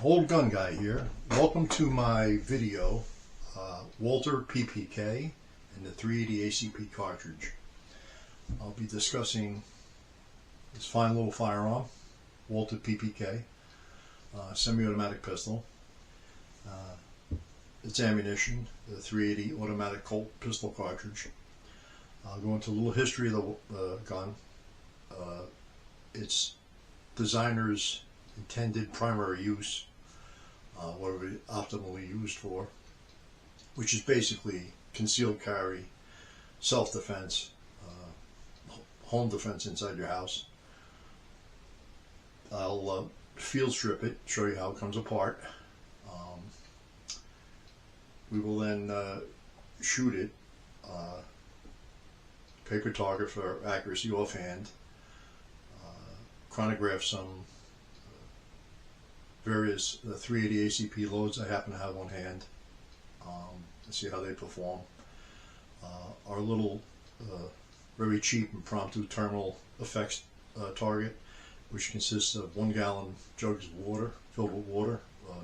Old gun guy here. Welcome to my video, Walther PPK and the 380 ACP cartridge. I'll be discussing this fine little firearm, Walther PPK, semi-automatic pistol, its ammunition, the 380 automatic Colt pistol cartridge. I'll go into a little history of the gun, its designer's intended primary use, what it was optimally used for, which is basically concealed carry, self-defense, home defense inside your house. I'll field strip it, show you how it comes apart. We will then shoot it, paper target for accuracy offhand, chronograph some various 380 ACP loads I happen to have on hand, to see how they perform. Our little very cheap impromptu terminal effects target, which consists of 1 gallon jugs of water filled with water,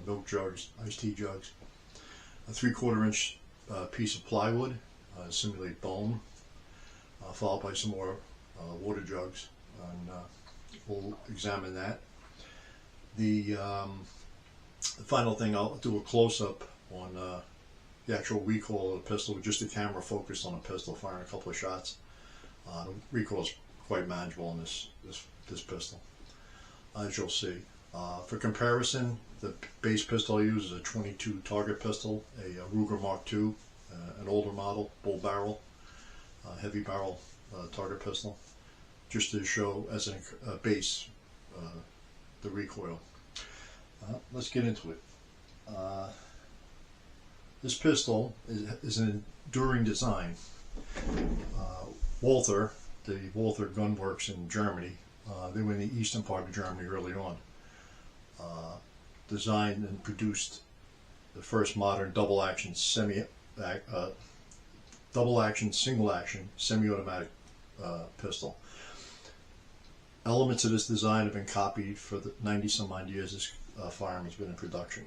milk jugs, iced tea jugs, a 3/4 inch piece of plywood, simulate bone, followed by some more water jugs, and we'll examine that. The final thing, I'll do a close-up on the actual recoil of the pistol with just the camera focused on a pistol, firing a couple of shots. The recoil is quite manageable on this pistol, as you'll see. For comparison, the base pistol I use is a .22 target pistol, a Ruger Mark II, an older model, bull barrel, heavy barrel target pistol, just to show as a base the recoil. Let's get into it. This pistol is an enduring design. Walther, the Walther Gun Works in Germany, they were in the eastern part of Germany early on. Designed and produced the first modern double action single action semi-automatic pistol. Elements of this design have been copied for the 90 some odd years this firearm has been in production.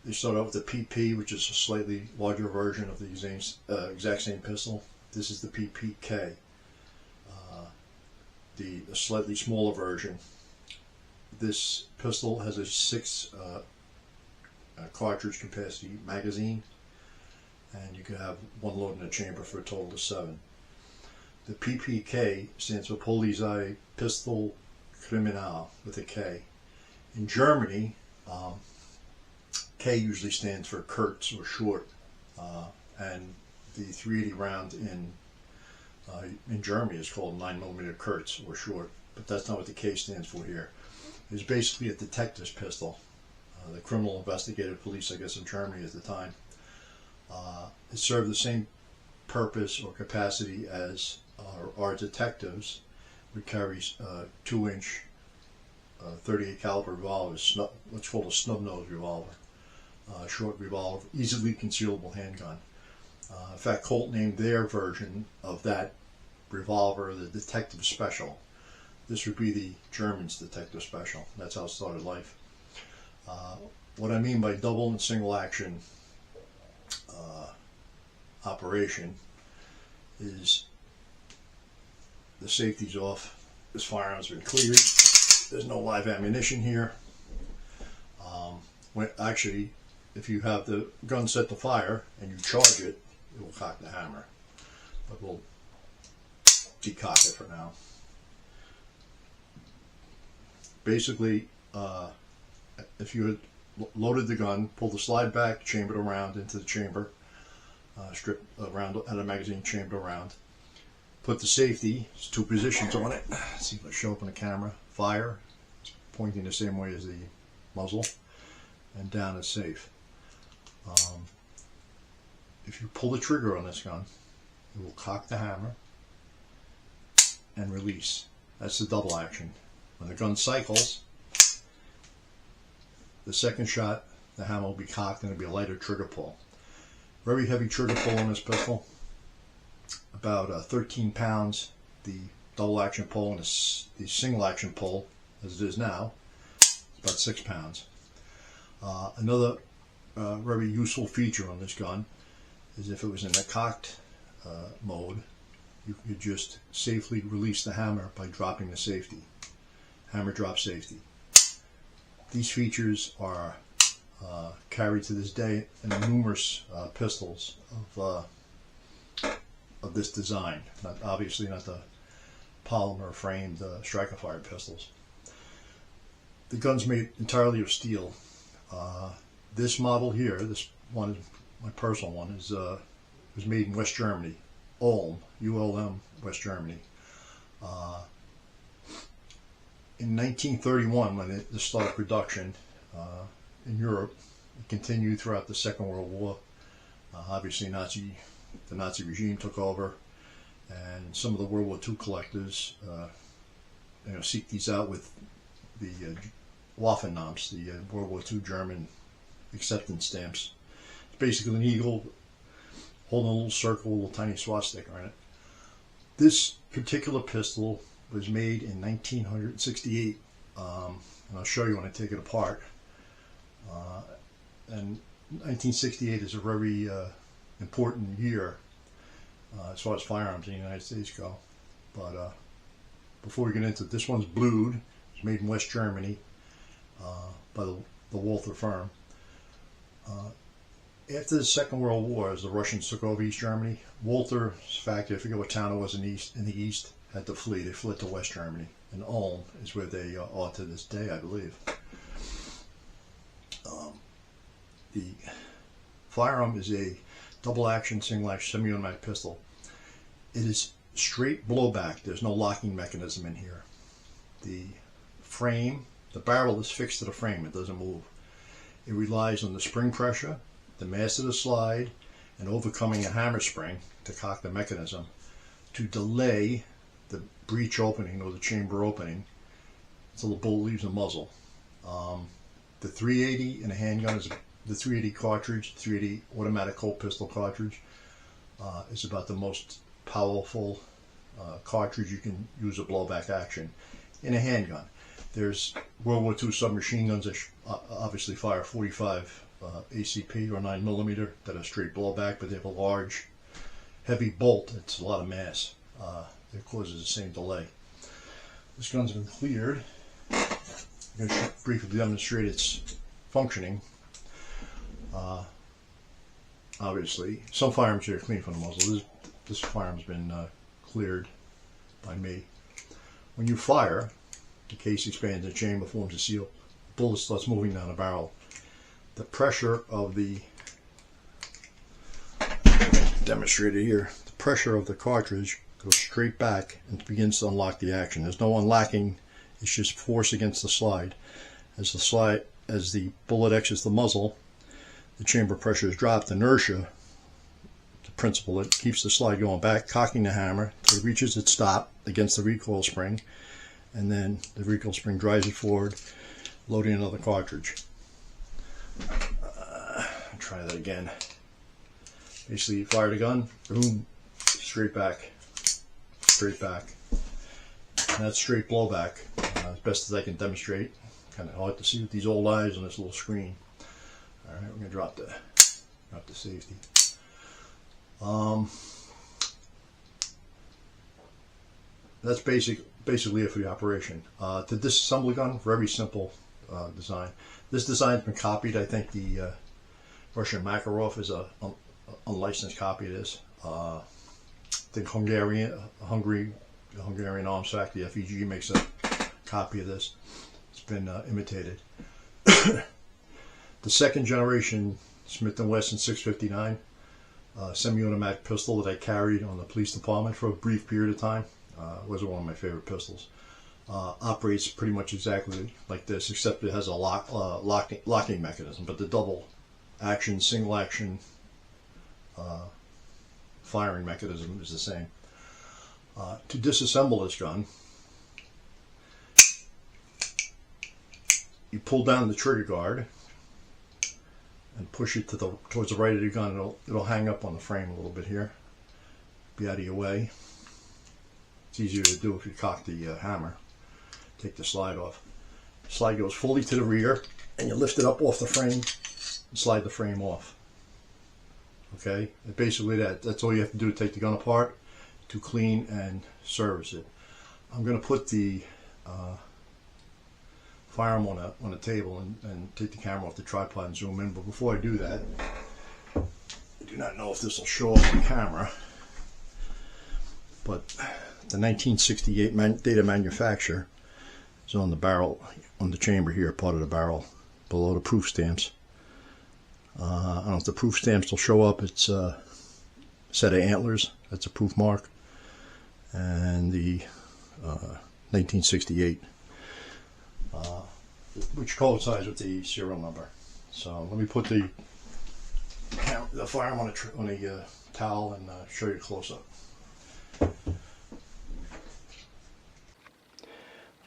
They started out with the PP, which is a slightly larger version of the exact same pistol. This is the PPK, the slightly smaller version. This pistol has a 6 cartridge capacity magazine, and you can have 1 load in a chamber for a total of 7. The PPK stands for Polizei Pistol Kriminal with a K. In Germany, K usually stands for Kurz or short, and the 380 round in Germany is called 9mm Kurz or short, but that's not what the K stands for here. It's basically a detective's pistol. The criminal investigative police, I guess, in Germany at the time. It served the same purpose or capacity as our detectives, who carries 2-inch 38 caliber revolvers, what's called a snub nose revolver, short revolver, easily concealable handgun. In fact, Colt named their version of that revolver the Detective Special. This would be the Germans' Detective Special. That's how it started life. What I mean by double and single action operation is the safety's off. This firearm's been cleared. There's no live ammunition here. Actually, if you have the gun set to fire and you charge it, it will cock the hammer. But we'll decock it for now. Basically, if you had loaded the gun, pulled the slide back, chambered around into the chamber, stripped around out of magazine, chambered around, put the safety, there's 2 positions on it. Let's see if it'll show up on the camera. Fire, it's pointing the same way as the muzzle, and down is safe. If you pull the trigger on this gun, it will cock the hammer and release. That's the double action. When the gun cycles, the second shot, the hammer will be cocked and it'll be a lighter trigger pull. Very heavy trigger pull on this pistol, about 13 pounds. The double action pull and the single action pull, as it is now, about 6 pounds. Another very useful feature on this gun is if it was in the cocked mode, you could just safely release the hammer by dropping the safety. Hammer drop safety. These features are carried to this day in numerous pistols of this design. Obviously not the polymer framed striker fired pistols. The gun's made entirely of steel. This model here, this one, my personal one, was made in West Germany, Ulm, ULM, West Germany. In 1931, when it started production in Europe, it continued throughout the Second World War. Obviously, the Nazi regime took over, and some of the World War II collectors, seek these out with the Waffenamps, the World War II German acceptance stamps. It's basically an eagle holding a little circle, a little tiny swastika in it. This particular pistol was made in 1968, and I'll show you when I take it apart. And 1968 is a very important year as far as firearms in the United States go. But before we get into it, this one's blued. It's made in West Germany by the Walther firm. After the Second World War, as the Russians took over East Germany, Walther's factory, I forget what town it was in the east, had to flee. They fled to West Germany, and Ulm is where they are to this day, I believe. The firearm is a double-action, single-action, semi-automatic pistol. It is straight blowback. There's no locking mechanism in here. The frame, the barrel is fixed to the frame. It doesn't move. It relies on the spring pressure, the mass of the slide, and overcoming a hammer spring to cock the mechanism to delay the breech opening or the chamber opening until the bullet leaves the muzzle. The 380 in a handgun is the 380 cartridge, 380 automatic Colt pistol cartridge is about the most powerful cartridge you can use a blowback action in a handgun. There's World War II submachine guns that obviously fire 45 ACP or 9mm that are straight blowback, but they have a large, heavy bolt. It's a lot of mass. It causes the same delay. This gun's been cleared. I'm going to briefly demonstrate its functioning. Obviously, some firearms here are clean from the muzzle. This firearm's been cleared by me. When you fire, the case expands, the chamber forms a seal, the bullet starts moving down the barrel. The pressure of the, demonstrated here, the pressure of the cartridge goes straight back and begins to unlock the action. There's no unlocking, it's just force against the slide. As the bullet exits the muzzle, the chamber pressure is dropped. Inertia, the principle, it keeps the slide going back, cocking the hammer till it reaches its stop against the recoil spring, and then the recoil spring drives it forward, loading another cartridge. Try that again. Basically, you fire the gun, boom, straight back, straight back. And that's straight blowback, as best as I can demonstrate. Kind of hard to see with these old eyes on this little screen. All right, we're gonna drop the safety. That's basically it for the operation. To disassemble a gun, very simple design. This design's been copied. I think the Russian Makarov is a unlicensed copy of this. I think Hungarian Arms Factory, FEG, makes a copy of this. It's been imitated. The second generation Smith & Wesson 659 semi-automatic pistol that I carried on the police department for a brief period of time was one of my favorite pistols. Operates pretty much exactly like this, except it has a locking mechanism, but the double action, single action firing mechanism is the same. To disassemble this gun, you pull down the trigger guard and push it towards the right of the gun. It'll hang up on the frame a little bit here. Be out of your way. It's easier to do if you cock the hammer. Take the slide off. Slide goes fully to the rear, and you lift it up off the frame and slide the frame off. Okay, and basically that's all you have to do to take the gun apart, to clean and service it. I'm going to put the firearm on a table and take the camera off the tripod and zoom in. But before I do that, I do not know if this will show up on camera, but the 1968 date of manufacture is on the barrel, on the chamber here, part of the barrel, below the proof stamps. I don't know if the proof stamps will show up. It's a set of antlers. That's a proof mark. And the 1968, which coincides with the serial number. So let me put the firearm on a towel and show you a close-up.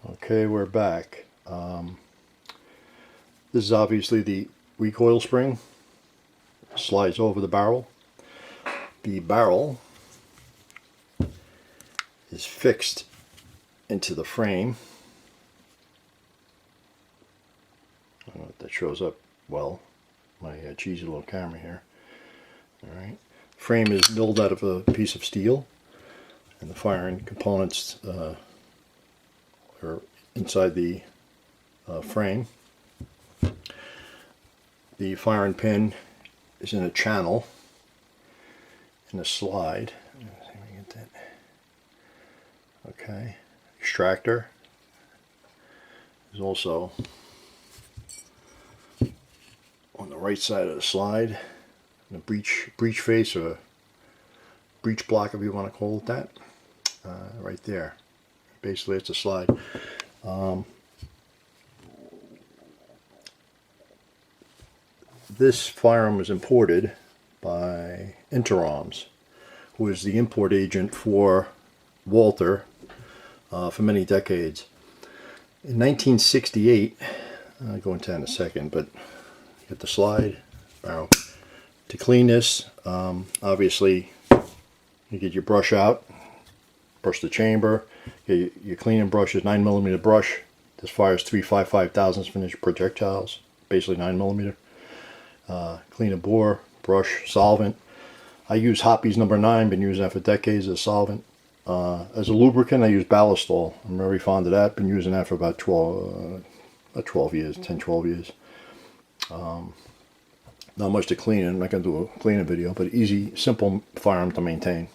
Okay, we're back. This is obviously the recoil spring. Slides over the barrel. The barrel is fixed into the frame. I don't know if that shows up well. My cheesy little camera here. Alright. Frame is milled out of a piece of steel, and the firing components are inside the frame. The firing pin is in a channel in a slide. Let's see if we get that. Okay. Extractor is also on the right side of the slide. And a breech face, or breech block, if you want to call it that, right there. Basically, it's a slide. This firearm was imported by Interarms, who is the import agent for Walther for many decades. In 1968, I'll go into that in a second, but you get the slide barrel. To clean this, obviously, you get your brush out, brush the chamber, your cleaning brush is 9mm brush. This fires 3.55 inch projectiles, basically 9mm. Clean a bore, brush, solvent. I use Hoppy's number 9, been using that for decades as a solvent. As a lubricant, I use Ballistol. I'm very fond of that, been using that for about 12 years, 10, 12 years. Not much to clean, I'm not going to do a cleaning video, but easy, simple firearm to maintain.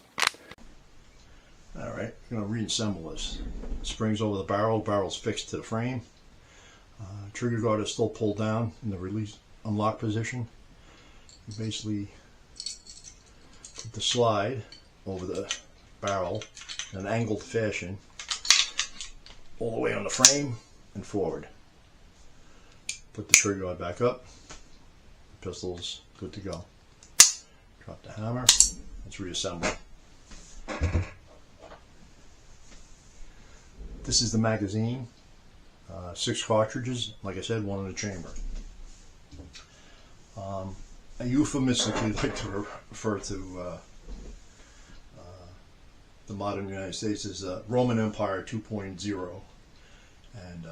Alright, I'm going to reassemble this. Springs over the barrel, barrel's fixed to the frame. Trigger guard is still pulled down in the release unlock position. You basically put the slide over the barrel in an angled fashion, all the way on the frame and forward. Put the trigger guard back up. Pistol's good to go. Drop the hammer. Let's reassemble. This is the magazine. 6 cartridges. Like I said, 1 in the chamber. I euphemistically like to refer to the modern United States as Roman Empire 2.0. And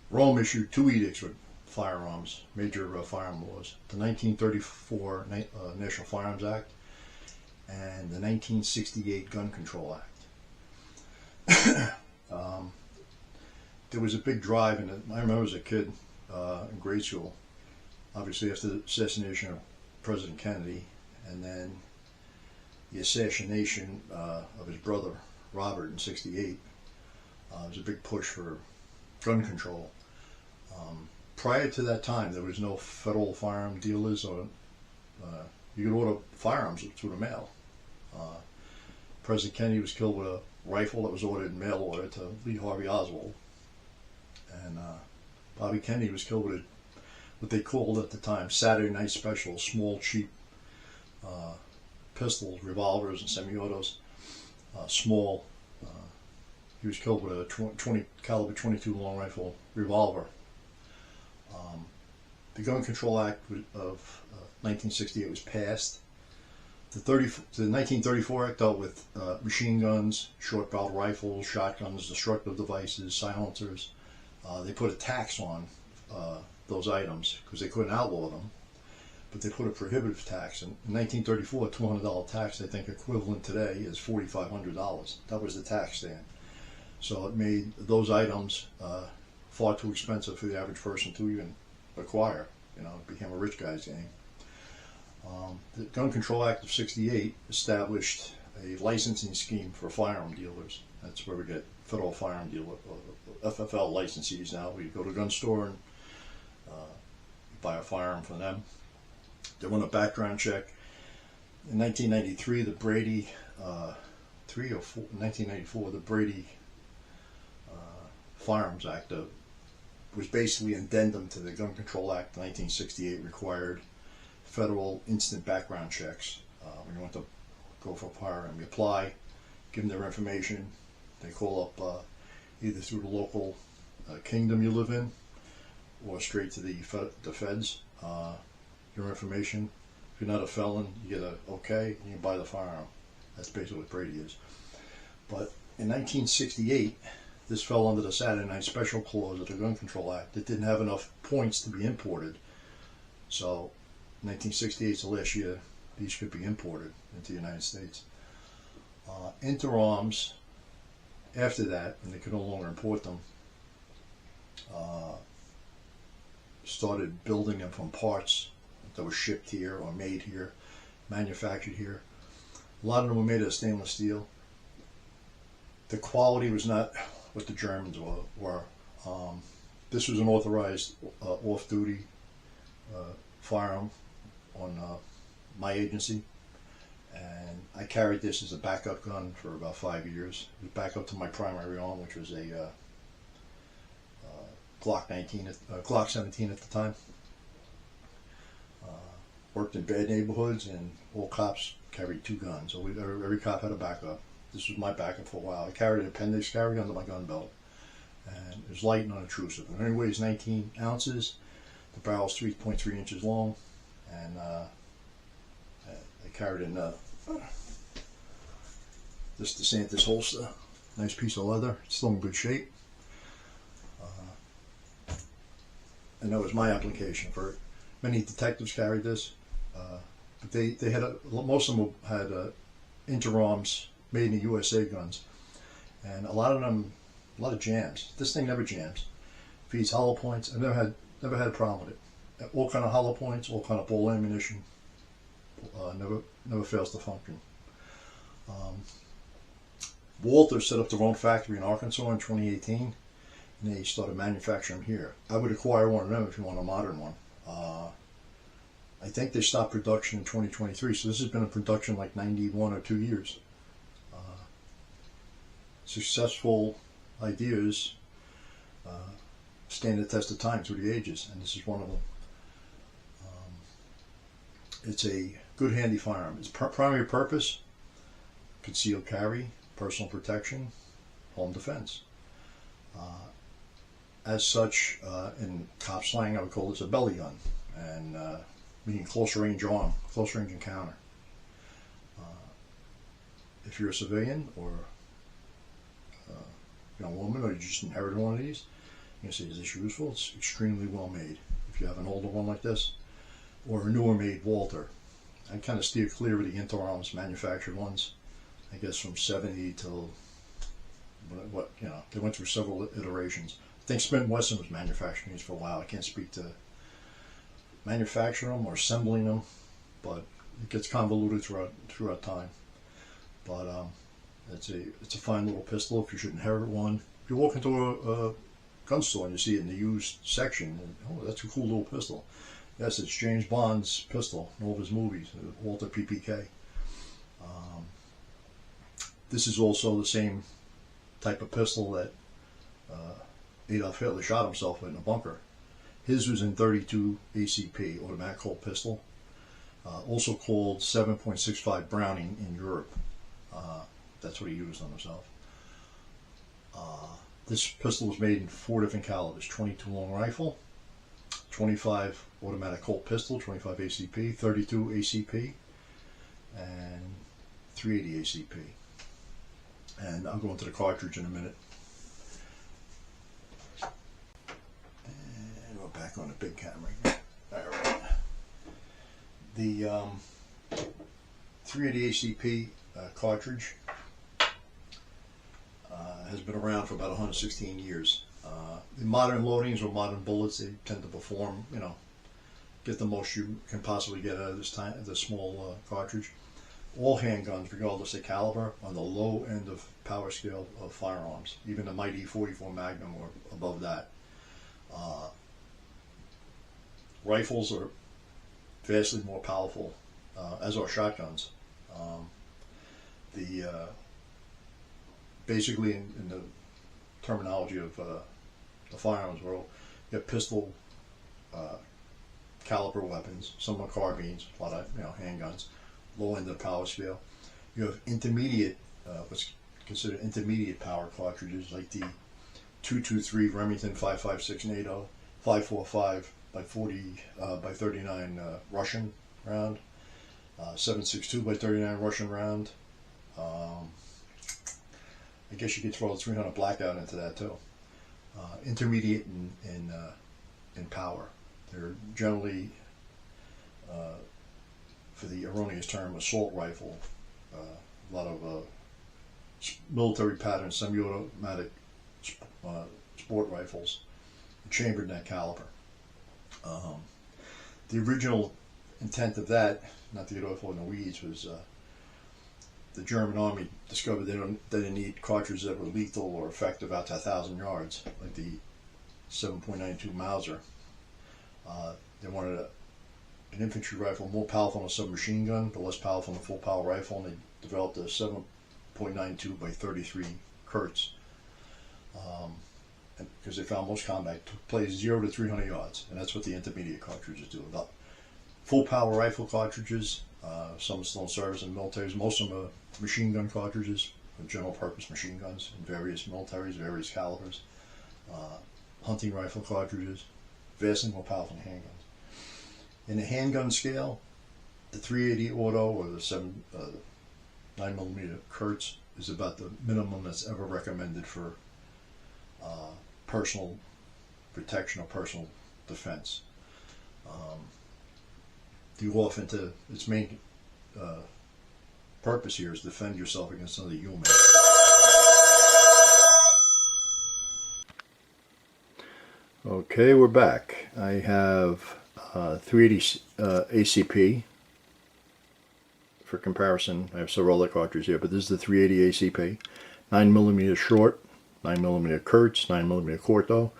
Rome issued 2 edicts with firearms, major firearm laws. The 1934 National Firearms Act and the 1968 Gun Control Act. There was a big drive in it. I remember as a kid in grade school, obviously after the assassination of President Kennedy, and then the assassination of his brother Robert in '68. There was a big push for gun control. Prior to that time, there was no federal firearm dealers, or you could order firearms through the mail. President Kennedy was killed with a rifle that was ordered in mail order to Lee Harvey Oswald, and Bobby Kennedy was killed with what they called at the time Saturday Night Special, small, cheap pistols, revolvers, and semi-autos. Small. He was killed with a 20 caliber 22 long rifle revolver. The Gun Control Act of 1968 was passed. The 1934 Act dealt with machine guns, short-barreled rifles, shotguns, destructive devices, silencers, They put a tax on those items because they couldn't outlaw them, but they put a prohibitive tax. In 1934, a $200 tax, I think equivalent today, is $4,500. That was the tax stand. So it made those items far too expensive for the average person to even acquire. You know, it became a rich guy's game. The Gun Control Act of '68 established a licensing scheme for firearm dealers. That's where we get federal firearm dealer, FFL licensees now. We go to a gun store and buy a firearm from them. They run a background check. In 1993, the Brady, 1994, the Brady Firearms Act was basically an addendum to the Gun Control Act. 1968 required federal instant background checks. When you want to go for a firearm, you apply, give them their information. They call up either through the local kingdom you live in or straight to the feds. Your information. If you're not a felon, you get a okay, and you can buy the firearm. That's basically what Brady is. But in 1968, this fell under the Saturday Night Special Clause of the Gun Control Act. It didn't have enough points to be imported. So 1968 is the last year these could be imported into the United States. Interarms, after that, when they could no longer import them, started building them from parts that were shipped here or made here, manufactured here. A lot of them were made of stainless steel. The quality was not what the Germans were. This was an authorized off-duty firearm on my agency, and I carried this as a backup gun for about 5 years. It was backup to my primary arm, which was a Glock 17 at the time. Worked in bad neighborhoods, and all cops carried 2 guns. So every cop had a backup. This was my backup for a while. I carried an appendix carry under my gun belt, and it was light and unobtrusive. It only weighs 19 ounces. The barrel's 3.3 inches long, and I carried it in this DeSantis holster. Nice piece of leather. It's still in good shape. And that was my application for it. Many detectives carried this, but they had most of them had interarms made in the USA guns, and a lot of jams. This thing never jams. Feeds hollow points. I've never had a problem with it. All kind of hollow points, all kind of ball ammunition. Never fails to function. Walther set up their own factory in Arkansas in 2018, and they started manufacturing them here. I would acquire one of them if you want a modern one. I think they stopped production in 2023, so this has been in production like 91 or 2 years. Successful ideas stand the test of time through the ages, and this is one of them. It's a good handy firearm. Its primary purpose: concealed carry, personal protection, home defense. As such, in cop slang, I would call this a belly gun, and meaning close range arm, close range encounter. If you're a civilian or young woman, or you just inherited one of these, you can say, is this useful? It's extremely well made. If you have an older one like this, or a newer made Walther, I kind of steer clear of the interarms manufactured ones. I guess from 70 till they went through several iterations. I think Smith & Wesson was manufacturing these for a while. I can't speak to manufacturing them or assembling them, but it gets convoluted throughout time. But it's a fine little pistol if you should inherit one. If you walk into a gun store and you see it in the used section, and, oh, that's a cool little pistol. Yes, it's James Bond's pistol in all of his movies, Walther PPK. This is also the same type of pistol that Adolf Hitler shot himself with in a bunker. His was in .32 ACP, automatic Colt pistol, also called 7.65 Browning in Europe. That's what he used on himself. This pistol was made in 4 different calibers: 22 long rifle, 25 automatic Colt pistol, 25 ACP, 32 ACP, and 380 ACP. And I'll go into the cartridge in a minute. back on the big camera here. Alright. The 380 ACP cartridge has been around for about 116 years. The modern loadings or modern bullets, they tend to perform, you know, get the most you can possibly get out of this small cartridge. All handguns, regardless of caliber, on the low end of power scale of firearms, even the mighty 44 Magnum or above that. Rifles are vastly more powerful, as are shotguns. Basically, in the terminology of the firearms world, you have pistol caliber weapons. Some are carbines, a lot of handguns. Low end of the power scale. You have intermediate, what's considered intermediate power cartridges, like the 223 Remington 5.56 NATO, 5.45 by 40 by 39 Russian round, 7.62 by 39 Russian round. I guess you could throw the 300 Blackout into that too. Intermediate in power. They're generally, for the erroneous term, assault rifle. A lot of military pattern, semi-automatic sport rifles, chambered in that caliber. The original intent of that, not to get off on the weeds, was the German army discovered they didn't need cartridges that were lethal or effective out to 1,000 yards, like the 7.92 Mauser. They wanted an infantry rifle more powerful than a submachine gun, but less powerful than a full power rifle, and they developed a 7.92 by 33 Kurtz. Because they found most combat plays 0 to 300 yards, and that's what the intermediate cartridges do. The full power rifle cartridges, some still in service in militaries. Most of them are machine gun cartridges, general purpose machine guns in various militaries, various calibers. Hunting rifle cartridges, vastly more powerful than handguns. In the handgun scale, the 380 auto or the 9mm Kurtz is about the minimum that's ever recommended for personal protection or personal defense. You go off into its main purpose here is to defend yourself against another human. Okay, we're back. I have 380 ACP. For comparison, I have several other cartridges here, but this is the 380 ACP. 9mm short, 9mm Kurtz, 9mm Corto.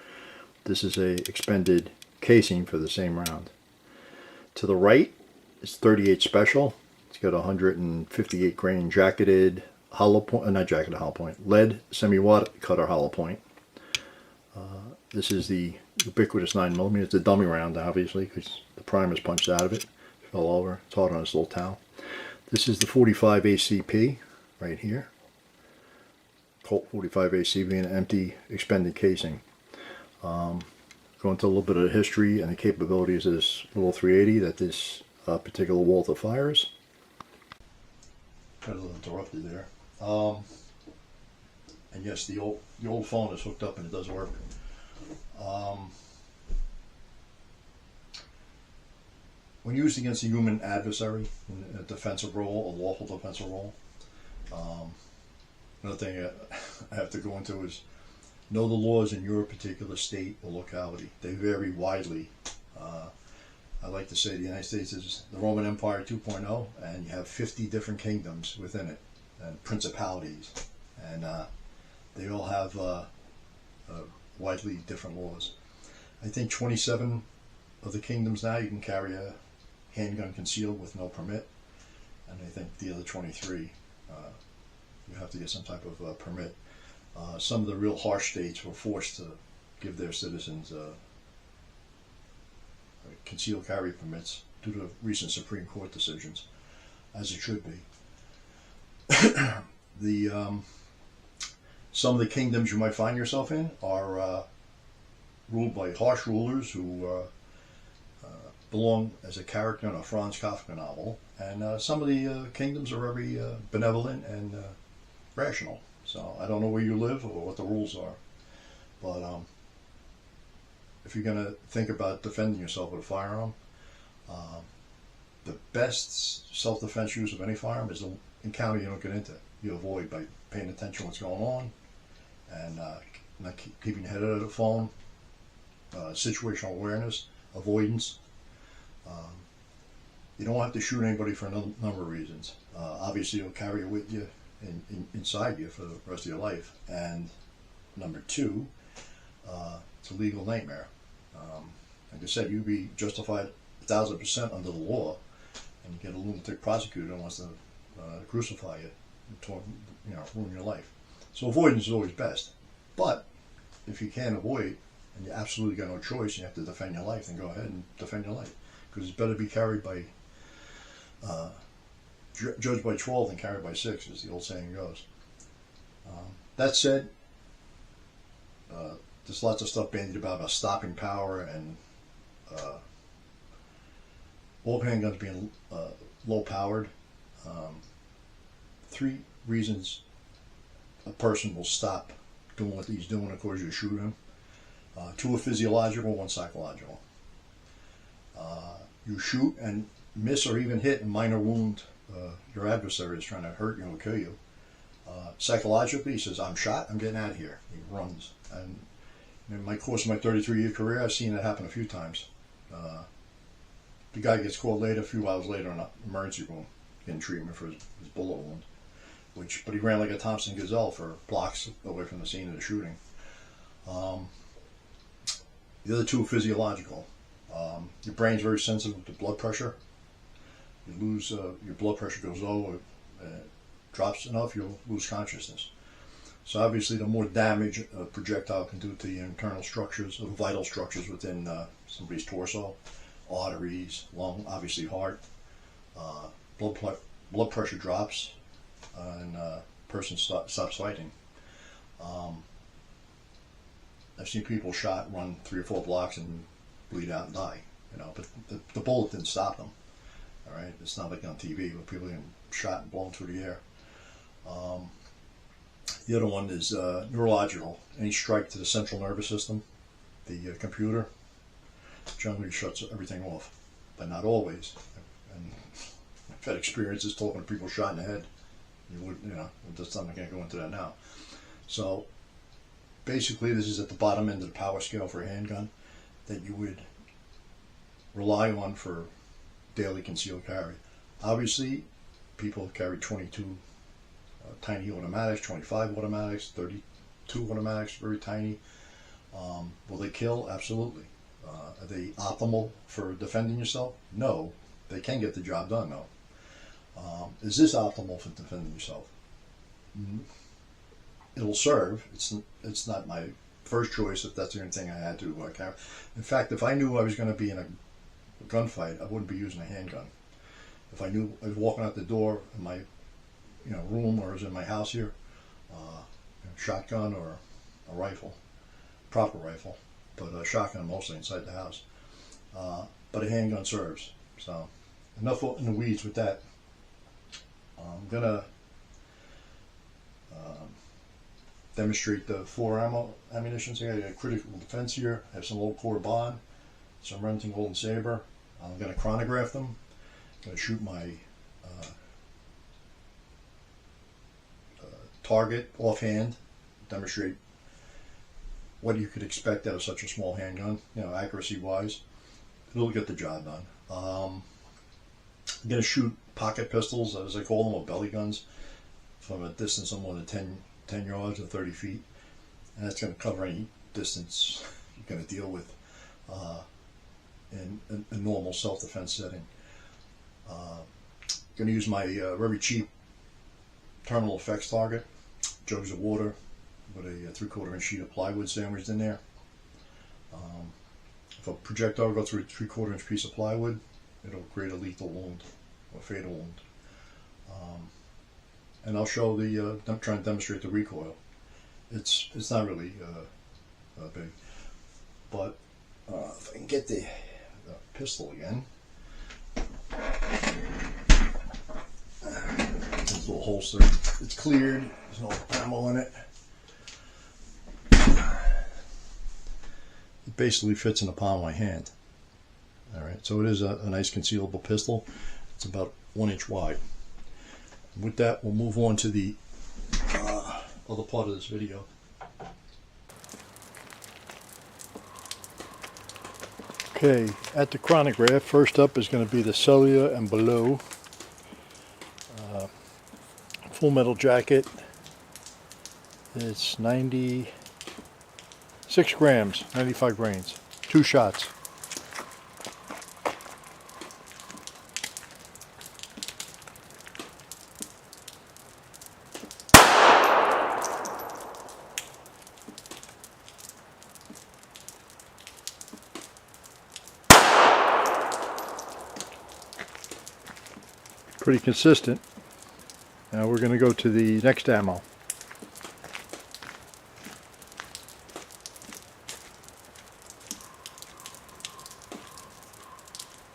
This is a expended casing for the same round. To the right is 38 Special. It's got a 158 grain jacketed hollow point, not jacketed hollow point, lead semi-watt cutter hollow point. This is the ubiquitous 9mm. It's a dummy round, obviously, because the primer's punched out of it. It fell over. It's hard on this little towel. This is the 45 ACP right here. Colt 45 ACP in an empty expended casing. Go into a little bit of the history and the capabilities of this little 380 that this particular Walther fires. Got a little interrupted there. And yes, the old phone is hooked up and it does work. When used against a human adversary in a defensive role, a lawful defensive role, another thing I have to go into is know the laws in your particular state or locality. They vary widely. I like to say the United States is the Roman Empire 2.0, and you have 50 different kingdoms within it, and principalities, and they all have widely different laws. I think 27 of the kingdoms now you can carry a handgun concealed with no permit, and I think the other 23 you have to get some type of permit. Some of the real harsh states were forced to give their citizens concealed carry permits due to recent Supreme Court decisions, as it should be. Some of the kingdoms you might find yourself in are ruled by harsh rulers who belong as a character in a Franz Kafka novel, and some of the kingdoms are very benevolent and rational. So I don't know where you live or what the rules are, but if you're going to think about defending yourself with a firearm, the best self-defense use of any firearm is an encounter you don't get into. You avoid by paying attention to what's going on and not keeping your head out of the phone. Situational awareness, avoidance. You don't have to shoot anybody for a number of reasons. Obviously, you'll carry it with you inside you for the rest of your life. And number two, it's a legal nightmare. Like I said, you'd be justified 1,000% under the law, and you get a lunatic prosecutor who wants to crucify you and ruin your life. So avoidance is always best. But if you can't avoid, and you absolutely got no choice, you have to defend your life, then go ahead and defend your life. Because it's better to be carried by, judged by 12 than carried by 6, as the old saying goes. That said, there's lots of stuff bandied about stopping power and all handguns being low powered. 3 reasons a person will stop doing what he's doing and cause you to shoot him. 2 are physiological, 1 psychological. You shoot and miss or even hit and minor wound your adversary is trying to hurt you or kill you. Psychologically, he says, I'm shot, I'm getting out of here. He runs. And in my course of my 33-year career, I've seen that happen a few times. The guy gets called later, a few hours later, in an emergency room, getting treatment for his bullet wound. But he ran like a Thompson Gazelle for blocks away from the scene of the shooting. The other 2 are physiological. Your brain's very sensitive to blood pressure. You lose, your blood pressure goes low, drops enough, you'll lose consciousness. So obviously the more damage a projectile can do to the internal structures, or vital structures within somebody's torso, arteries, lung, obviously heart, blood pressure drops, and person stops fighting. I've seen people shot, run 3 or 4 blocks and bleed out and die. But the bullet didn't stop them. All right, it's not like on TV where people get shot and blown through the air. The other one is neurological. Any strike to the central nervous system, the computer, generally shuts everything off, but not always. And I've had experiences talking to people shot in the head. I'm not going to go into that now. So basically, this is at the bottom end of the power scale for a handgun that you would rely on for daily concealed carry. Obviously, people carry 22 tiny automatics, 25 automatics, 32 automatics, very tiny. Will they kill? Absolutely. Are they optimal for defending yourself? No. They can get the job done, though. Is this optimal for defending yourself? It'll serve. It's not my first choice if that's the only thing I had to carry. In fact, if I knew I was going to be in a gunfight, I wouldn't be using a handgun. If I knew I was walking out the door in my room or was in my house here, shotgun or a rifle, proper rifle, but a shotgun mostly inside the house. But a handgun serves. So enough in the weeds with that. I'm gonna demonstrate the 4 ammunitions here. I got critical defense here. I have some low core bond, some Remington Golden Saber. I'm gonna chronograph them. I'm gonna shoot my target offhand, demonstrate what you could expect out of such a small handgun, accuracy wise. It'll get the job done. I'm going to shoot pocket pistols, as I call them, or belly guns, from a distance of more than 10 yards or 30 feet. And that's going to cover any distance you're going to deal with in a normal self-defense setting. Going to use my very cheap terminal effects target, jugs of water with a 3/4 inch sheet of plywood sandwiched in there. If a projectile goes through a 3/4 inch piece of plywood, it'll create a lethal wound or fatal wound. And I'll show I'm trying to demonstrate the recoil. It's not really big, but if I can get the pistol again. This little holster, it's cleared, there's no ammo in it. basically fits in the palm of my hand. All right, so it is a nice concealable pistol. It's about 1 inch wide. With that, we'll move on to the other part of this video. Okay, at the chronograph, first up is going to be the cellular and below. Full metal jacket. It's 96 grams, 95 grains, 2 shots. Pretty consistent. Now we're going to go to the next ammo.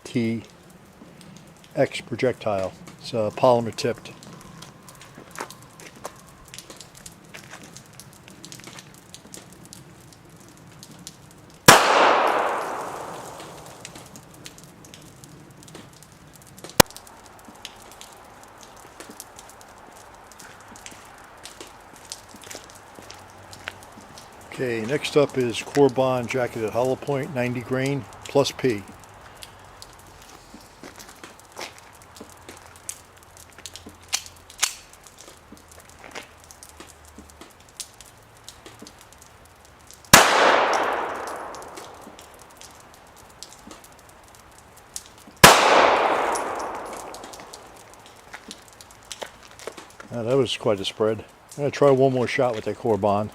TX projectile. It's polymer tipped. Okay, next up is Corbon jacketed hollow point, 90 grain plus P. Now that was quite a spread. I'm going to try one more shot with that Corbon.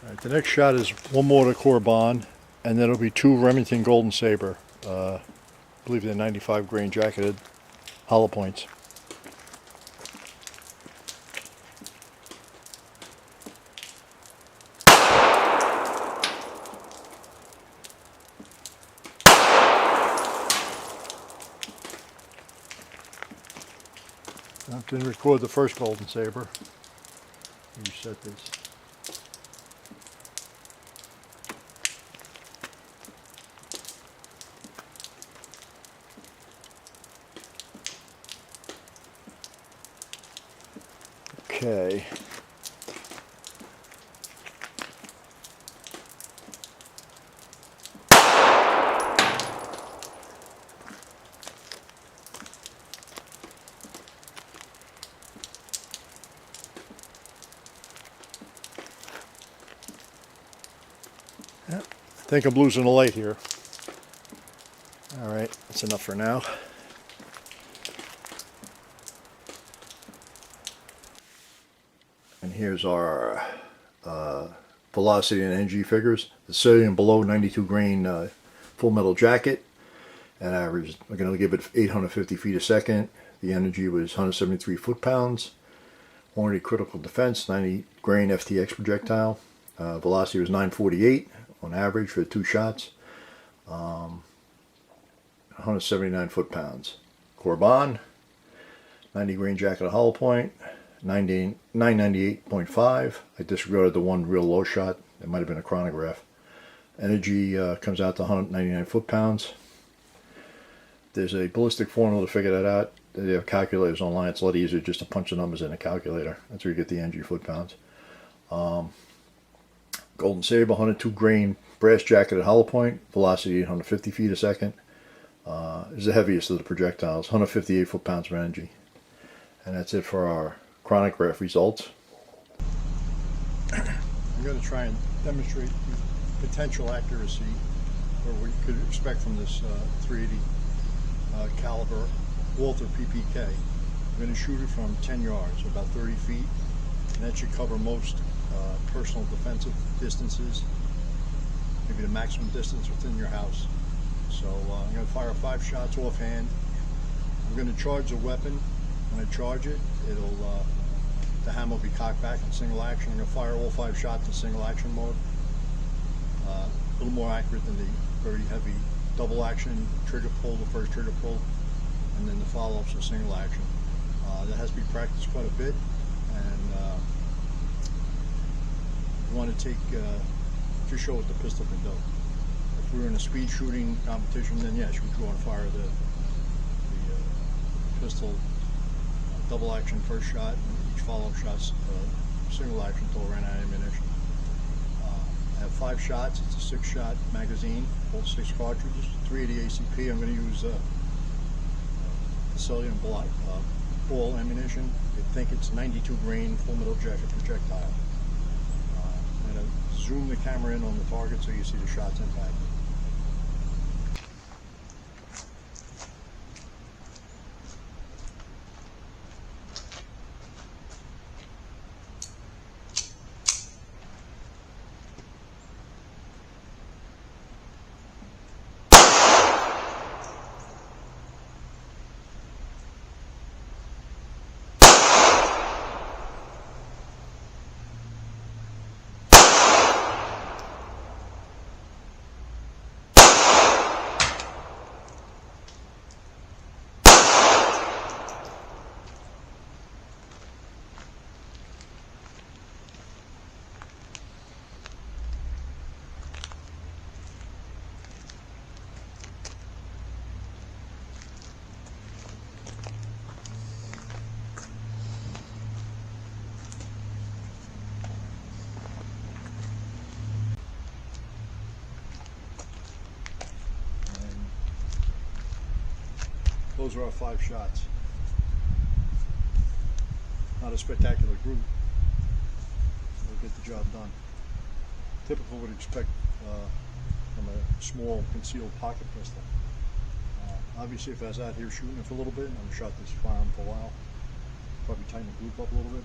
Alright, the next shot is one more to Corbon, and then it'll be 2 Remington Golden Saber. I believe they're 95 grain jacketed hollow points. I didn't record the first Golden Saber. Reset this. Okay. I think I'm losing a light here. All right, that's enough for now. And here's our velocity and energy figures. The cellular and below, 92 grain full metal jacket. At average, we're going to give it 850 feet a second. The energy was 173 foot-pounds. Warranty critical defense, 90 grain FTX projectile. Velocity was 948 on average for 2 shots. 179 foot-pounds. Corbon, 90 grain jacket of hollow point. 998.5. I disregarded the one real low shot. It might have been a chronograph. Energy comes out to 199 foot-pounds. There's a ballistic formula to figure that out. They have calculators online. It's a lot easier just to punch the numbers in a calculator. That's where you get the energy foot-pounds. Golden Saber, 102 grain brass jacketed hollow point. Velocity 850 feet a second. Is the heaviest of the projectiles. 158 foot-pounds of energy. And that's it for our chronograph results. I'm going to try and demonstrate the potential accuracy or what you could expect from this 380 caliber Walther PPK. I'm going to shoot it from 10 yards, about 30 feet, and that should cover most personal defensive distances, maybe the maximum distance within your house. So I'm going to fire 5 shots offhand. I'm going to charge the weapon. When I charge it, it'll the hammer will be cocked back in single action. I'm going to fire all 5 shots in single action mode. A little more accurate than the very heavy double action trigger pull, the first trigger pull, and then the follow-ups are single action. That has to be practiced quite a bit, and you want to take just show what the pistol can do. If we were in a speed shooting competition, then yes, you would go and fire the pistol double action first shot, and each follow-up shot's single action until I ran out of ammunition. I have 5 shots. It's a 6-shot magazine, all 6 cartridges, 380 ACP. I'm going to use cellular ball ammunition. I think it's 92 grain full metal jacket projectile. I'm going to zoom the camera in on the target so you see the shots impact. Those are our 5 shots. Not a spectacular group. We'll get the job done. Typical would expect from a small concealed pocket pistol. Obviously, if I was out here shooting it for a little bit, I'm shot this firearm for a while. Probably tighten the group up a little bit.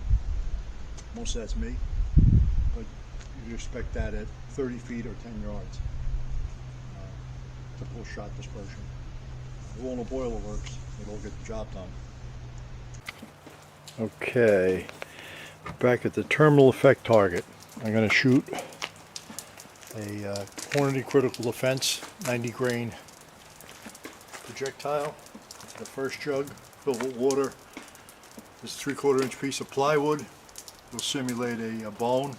Most of that's me, but you'd expect that at 30 feet or 10 yards. Typical shot dispersion. All in the boiler works, it'll get the job done. Okay, back at the terminal effect target. I'm going to shoot a quantity critical defense 90 grain projectile. The first jug filled with water. This 3/4 inch piece of plywood will simulate a bone,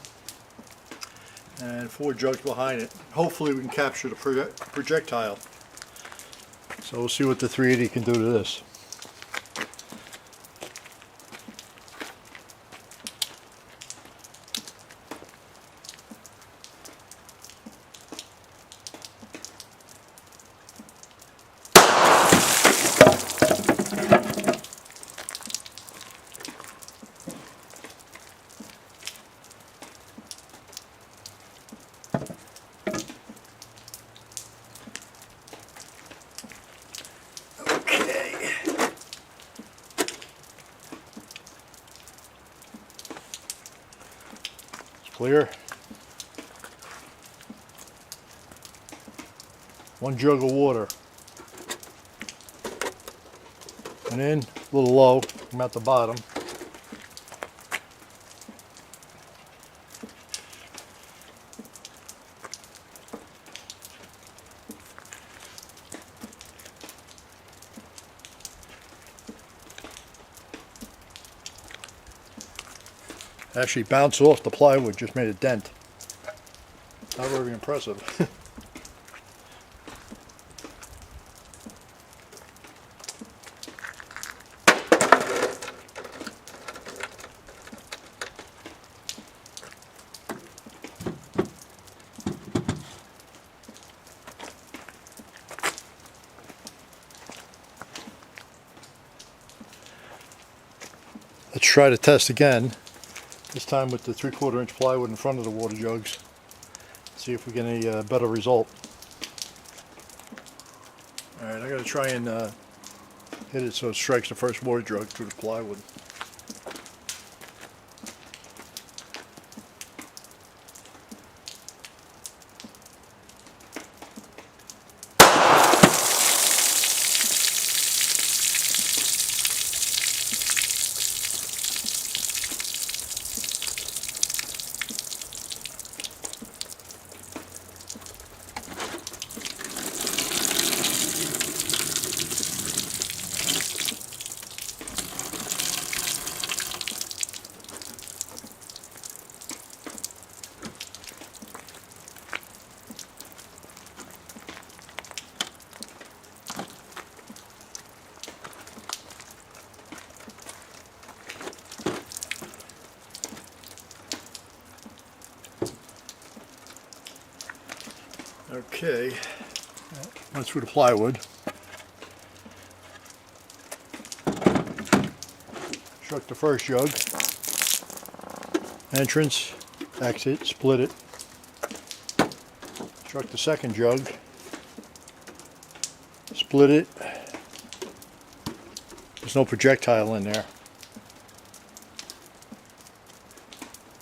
and 4 jugs behind it. Hopefully we can capture the projectile. So we'll see what the 380 can do to this. Clear. 1 jug of water. And in, a little low, I'm at the bottom. Actually bounced off the plywood, just made a dent. Not very impressive. Let's try to test again. This time with the 3/4 inch plywood in front of the water jugs. See if we get any better result. Alright, I gotta try and hit it so it strikes the first water jug through the plywood. Okay, went through the plywood. Struck the first jug. Entrance, exit, split it. Struck the second jug. Split it. There's no projectile in there.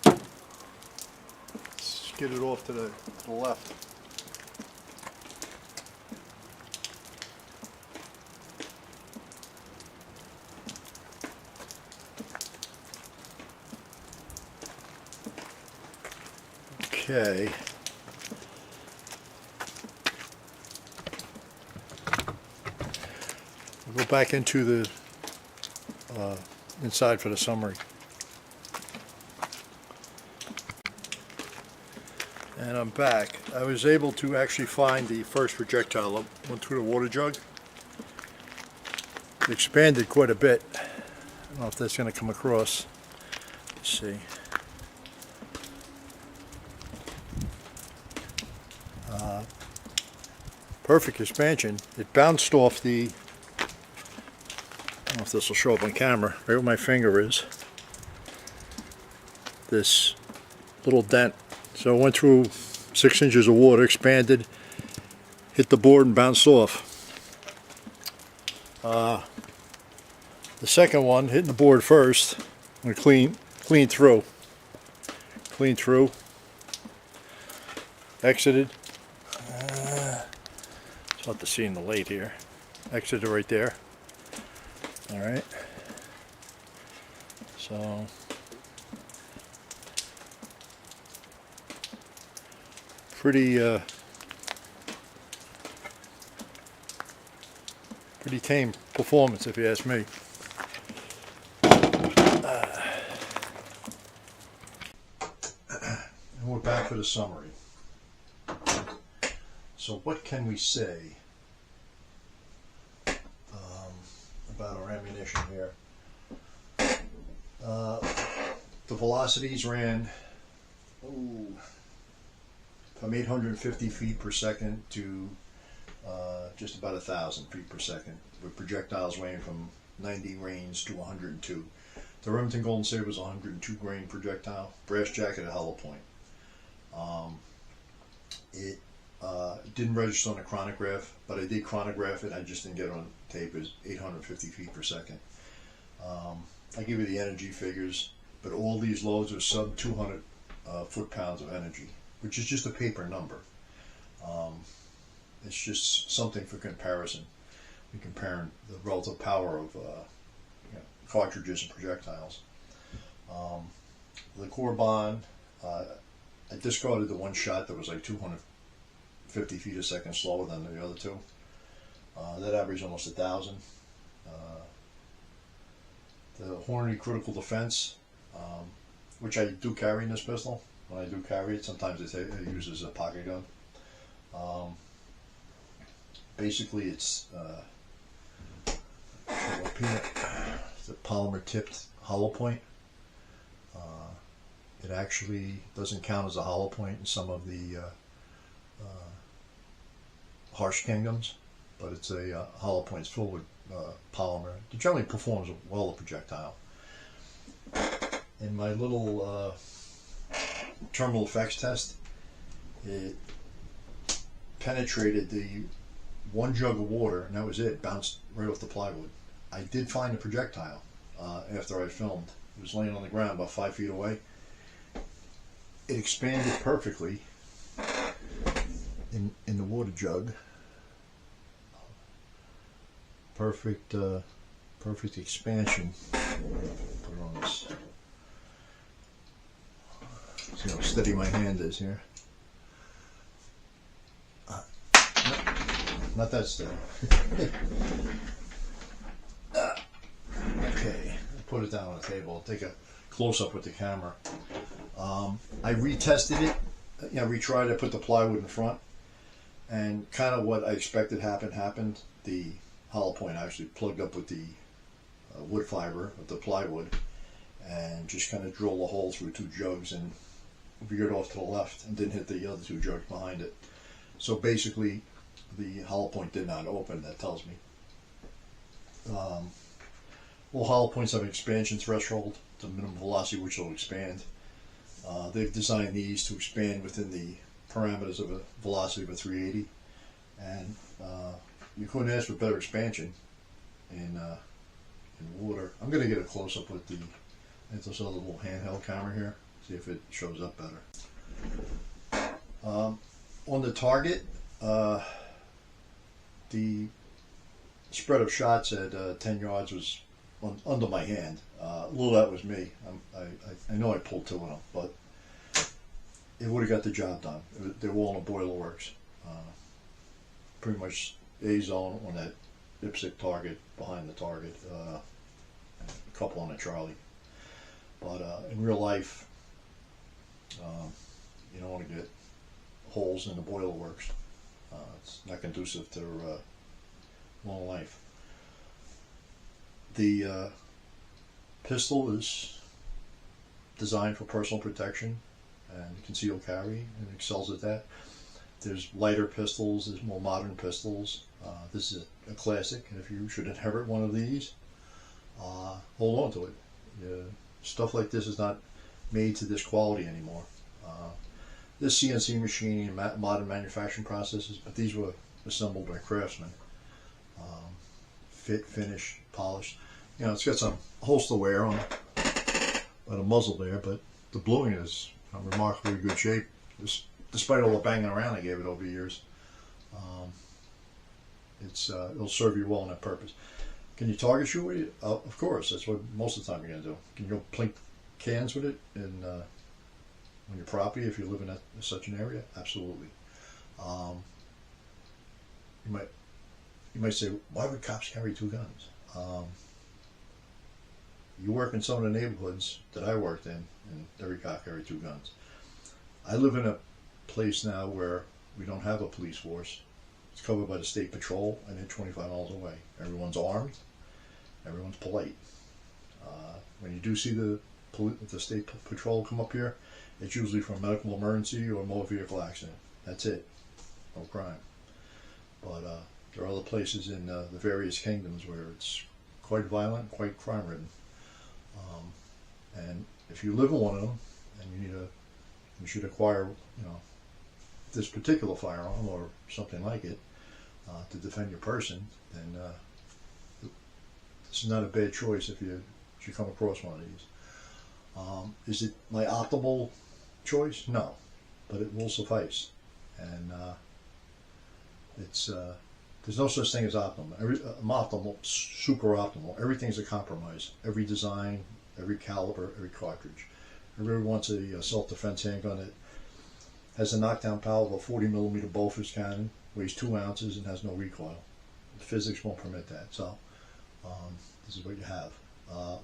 Let's get it off to the left. Okay. We'll go back into the inside for the summary. And I'm back. I was able to actually find the first projectile. I went through the water jug. It expanded quite a bit. I don't know if that's going to come across. Let's see. Perfect expansion. It bounced off the, I don't know if this will show up on camera, right where my finger is. This little dent. So it went through 6 inches of water, expanded, hit the board and bounced off. The second one, hitting the board first, and clean through. Clean through. Exited. It's hard to see in the light here. Exited right there. Alright. So pretty tame performance, if you ask me. And we're back for the summary. So what can we say about our ammunition here? The velocities ran from 850 feet per second to just about 1,000 feet per second, with projectiles ranging from 90 grains to 102. The Remington Golden Sabre was a 102 grain projectile, brass jacket at hollow point. It didn't register on the chronograph, but I did chronograph it. I just didn't get it on tape. It was 850 feet per second. I give you the energy figures, but all these loads are sub 200 foot-pounds of energy, which is just a paper number. It's just something for comparison. We're comparing the relative power of cartridges and projectiles. The core bond, I discarded the one shot that was like 250 feet a second slower than the other two. That averaged almost 1,000. The Hornady Critical Defense, which I do carry in this pistol. When I do carry it, sometimes I use it as a pocket gun. Basically, it's it's a polymer tipped hollow point. It actually doesn't count as a hollow point in some of the harsh kingdoms, but it's a hollow point. It's filled with polymer. It generally performs well, a projectile. In my little terminal effects test, it penetrated the one jug of water, and that was it. Bounced right off the plywood. I did find a projectile after I filmed. It was laying on the ground about 5 feet away. It expanded perfectly in the water jug. Perfect expansion. Put it on this. See how steady my hand is here. Not that steady. Okay, I'll put it down on the table. I'll take a close-up with the camera. I retested it, retried. I put the plywood in front, and kind of what I expected happened. The hollow point actually plugged up with the wood fiber of the plywood, and just kind of drilled a hole through 2 jugs and veered off to the left and didn't hit the other 2 jugs behind it. So basically, the hollow point did not open, that tells me. All hollow points have an expansion threshold, the minimum velocity which will expand. They've designed these to expand within the parameters of a velocity of a 380, and you couldn't ask for better expansion in water. I'm going to get a close-up with this other little handheld camera here, see if it shows up better. On the target, the spread of shots at 10 yards was under my hand. A little of that was me. I know I pulled 2 of them, but it would have got the job done. They were all in the boiler works. Pretty much A zone on that IPSC target, behind the target, and a couple on the Charlie. But in real life, you don't want to get holes in the boiler works. It's not conducive to long life. The pistol is designed for personal protection and concealed carry, and excels at that. There's lighter pistols, there's more modern pistols. This is a classic, and if you should inherit one of these, hold on to it. Stuff like this is not made to this quality anymore. This CNC machining and modern manufacturing processes, but these were assembled by craftsmen. Fit, finished, polished. You know, it's got some holster wear on by the muzzle there, but the bluing is in remarkably good shape, despite all the banging around I gave it over the years. It'll serve you well on that purpose. Can you target shoot with it? Of course, that's what most of the time you're going to do. Can you go plink cans with it on your property if you live in such an area? Absolutely. You might say, why would cops carry 2 guns? You work in some of the neighborhoods that I worked in, and every cop carried 2 guns. I live in a place now where we don't have a police force. It's covered by the state patrol, and they're 25 miles away. Everyone's armed. Everyone's polite. When you do see the state patrol come up here, it's usually for a medical emergency or a motor vehicle accident. That's it. No crime. But there are other places in the various kingdoms where it's quite violent, quite crime-ridden. And if you live in one of them, and you should acquire, this particular firearm or something like it to defend your person, then this is not a bad choice if you come across one of these. Is it my optimal choice? No, but it will suffice. And there's no such thing as optimal. Optimal, super optimal. Everything's a compromise. Every design, every caliber, every cartridge. Everyone wants a self-defense handgun that has a knockdown power of a 40mm Bofors cannon, weighs 2 ounces, and has no recoil. The physics won't permit that. So this is what you have.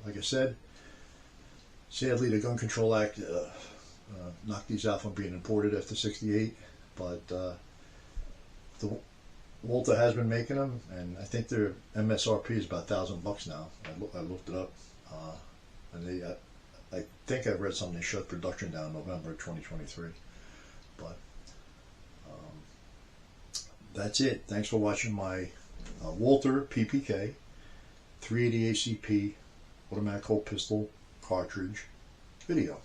Like I said, sadly the Gun Control Act knocked these out from being imported after '68, but Walther has been making them, and I think their MSRP is about $1,000 now. I looked it up, and I think I read something, they shut production down in November 2023. But that's it. Thanks for watching my Walther PPK 380 ACP automatic Colt pistol cartridge video.